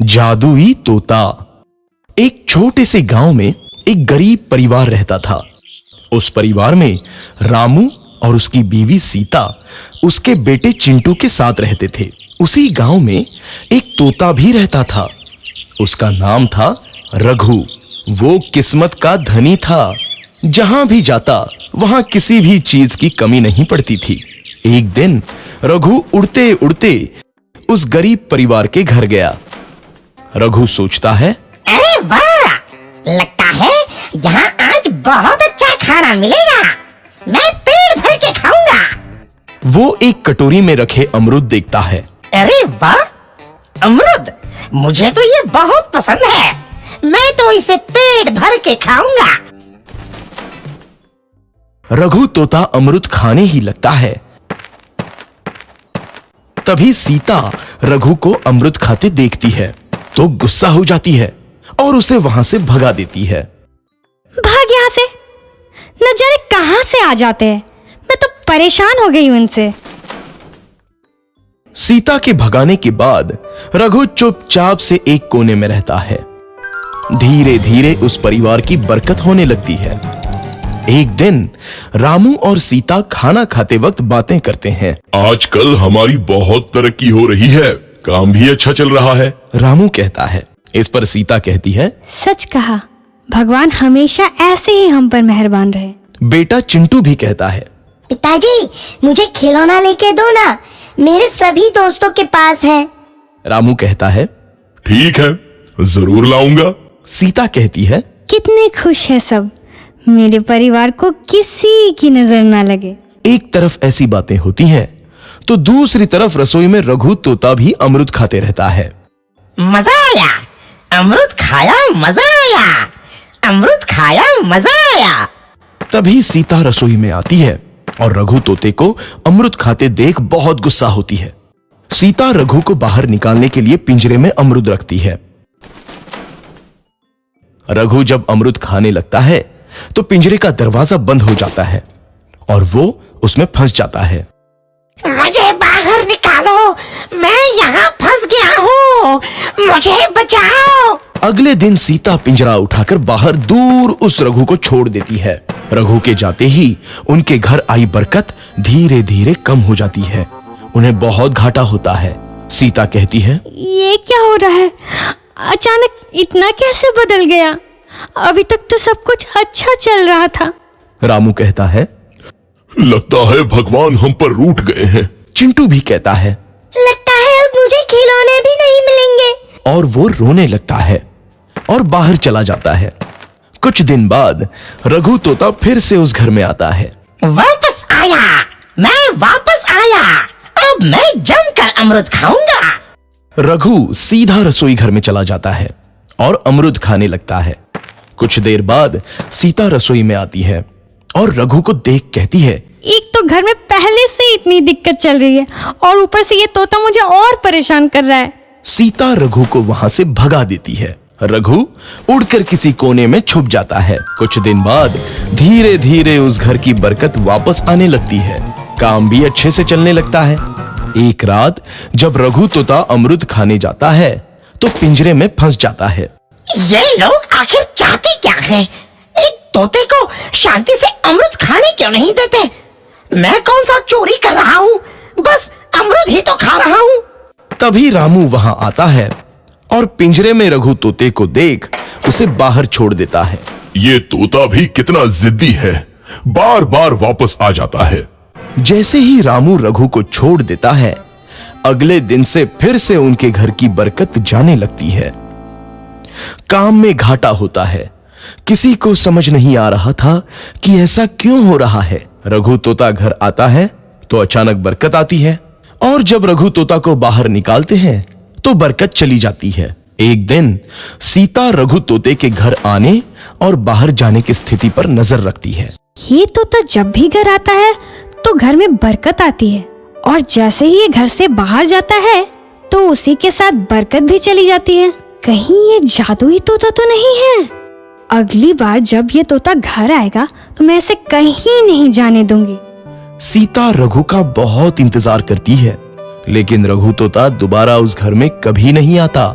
जादुई तोता। एक छोटे से गांव में एक गरीब परिवार रहता था। उस परिवार में रामू और उसकी बीवी सीता उसके बेटे चिंटू के साथ रहते थे। उसी गांव में एक तोता भी रहता था। उसका नाम था रघु। वो किस्मत का धनी था। जहां भी जाता वहां किसी भी चीज की कमी नहीं पड़ती थी। एक दिन रघु उड़ते उड़ते उस गरीब परिवार के घर गया। रघु सोचता है, अरे वाह, लगता है यहाँ आज बहुत अच्छा खाना मिलेगा। मैं पेट भर के खाऊंगा। वो एक कटोरी में रखे अमरूद देखता है। अरे वाह, अमरूद, मुझे तो ये बहुत पसंद है। मैं तो इसे पेट भर के खाऊंगा। रघु तोता अमरूद खाने ही लगता है। तभी सीता रघु को अमरूद खाते देखती है तो गुस्सा हो जाती है और उसे वहां से भगा देती है। भाग यहाँ से, न जाने कहां से आ जाते हैं। मैं तो परेशान हो गई हूं इनसे। सीता के भगाने के बाद रघु चुपचाप से एक कोने में रहता है। धीरे धीरे उस परिवार की बरकत होने लगती है। एक दिन रामू और सीता खाना खाते वक्त बातें करते हैं। आजकल हमारी बहुत तरक्की हो रही है, काम भी अच्छा चल रहा है। रामू कहता है। इस पर सीता कहती है, सच कहा, भगवान हमेशा ऐसे ही हम पर मेहरबान रहे। बेटा चिंटू भी कहता है, पिताजी, मुझे खिलौना लेके दो ना, मेरे सभी दोस्तों के पास है। रामू कहता है, ठीक है, जरूर लाऊंगा। सीता कहती है, कितने खुश है सब, मेरे परिवार को किसी की नजर ना लगे। एक तरफ ऐसी बातें होती हैं तो दूसरी तरफ रसोई में रघु तोता भी अमरूद खाते रहता है। मजा आया, अमरूद खाया, मजा आया, अमरूद खाया, मजा आया। तभी सीता रसोई में आती है और रघु तोते को अमरूद खाते देख बहुत गुस्सा होती है। सीता रघु को बाहर निकालने के लिए पिंजरे में अमरूद रखती है। रघु जब अमरूद खाने लगता है तो पिंजरे का दरवाजा बंद हो जाता है और वो उसमें फंस जाता है। मुझे बाहर निकालो, मैं यहाँ फंस गया हूँ, मुझे बचाओ। अगले दिन सीता पिंजरा उठाकर बाहर दूर उस रघु को छोड़ देती है। रघु के जाते ही उनके घर आई बरकत धीरे धीरे कम हो जाती है। उन्हें बहुत घाटा होता है। सीता कहती है, ये क्या हो रहा है? अचानक इतना कैसे बदल गया? अभी तक तो सब कुछ अच्छा चल रहा था। रामू कहता है, लगता है भगवान हम पर रूठ गए हैं। चिंटू भी कहता है, लगता है अब मुझे खिलौने भी नहीं मिलेंगे। और वो रोने लगता है और बाहर चला जाता है। कुछ दिन बाद रघु तोता फिर से उस घर में आता है। वापस आया, मैं वापस आया, अब मैं जमकर अमरूद खाऊंगा। रघु सीधा रसोई घर में चला जाता है और अमरूद खाने लगता है। कुछ देर बाद सीता रसोई में आती है और रघु को देख कहती है, एक तो घर में पहले से इतनी दिक्कत चल रही है और ऊपर से ये तोता मुझे और परेशान कर रहा है। सीता रघु को वहां से भगा देती है। रघु उड़कर किसी कोने में छुप जाता है। कुछ दिन बाद धीरे धीरे उस घर की बरकत वापस आने लगती है। काम भी अच्छे से चलने लगता है। एक रात जब रघु तोता अमरूद खाने जाता है तो पिंजरे में फंस जाता है। ये लोग आखिर चाहते क्या हैं? एक तोते को शांति से अमरूद खाने क्यों नहीं देते? मैं कौन सा चोरी कर रहा हूँ? बस अमरूद ही तो खा रहा हूँ। तभी रामू वहां आता है और पिंजरे में रघु तोते को देख उसे बाहर छोड़ देता है। ये तोता भी कितना जिद्दी है, बार बार वापस आ जाता है। जैसे ही रामू रघु को छोड़ देता है, अगले दिन से फिर से उनके घर की बरकत जाने लगती है। काम में घाटा होता है। किसी को समझ नहीं आ रहा था कि ऐसा क्यों हो रहा है। रघु तोता घर आता है तो अचानक बरकत आती है और जब रघु तोता को बाहर निकालते हैं तो बरकत चली जाती है। एक दिन सीता रघु तोते के घर आने और बाहर जाने की स्थिति पर नजर रखती है। ये तोता जब भी घर आता है तो घर में बरकत आती है और जैसे ही ये घर से बाहर जाता है तो उसी के साथ बरकत भी चली जाती है। कहीं ये जादुई तोता तो नहीं है? अगली बार जब ये तोता घर आएगा तो मैं इसे कहीं नहीं जाने दूंगी। सीता रघु का बहुत इंतजार करती है, लेकिन रघु तोता दोबारा उस घर में कभी नहीं आता।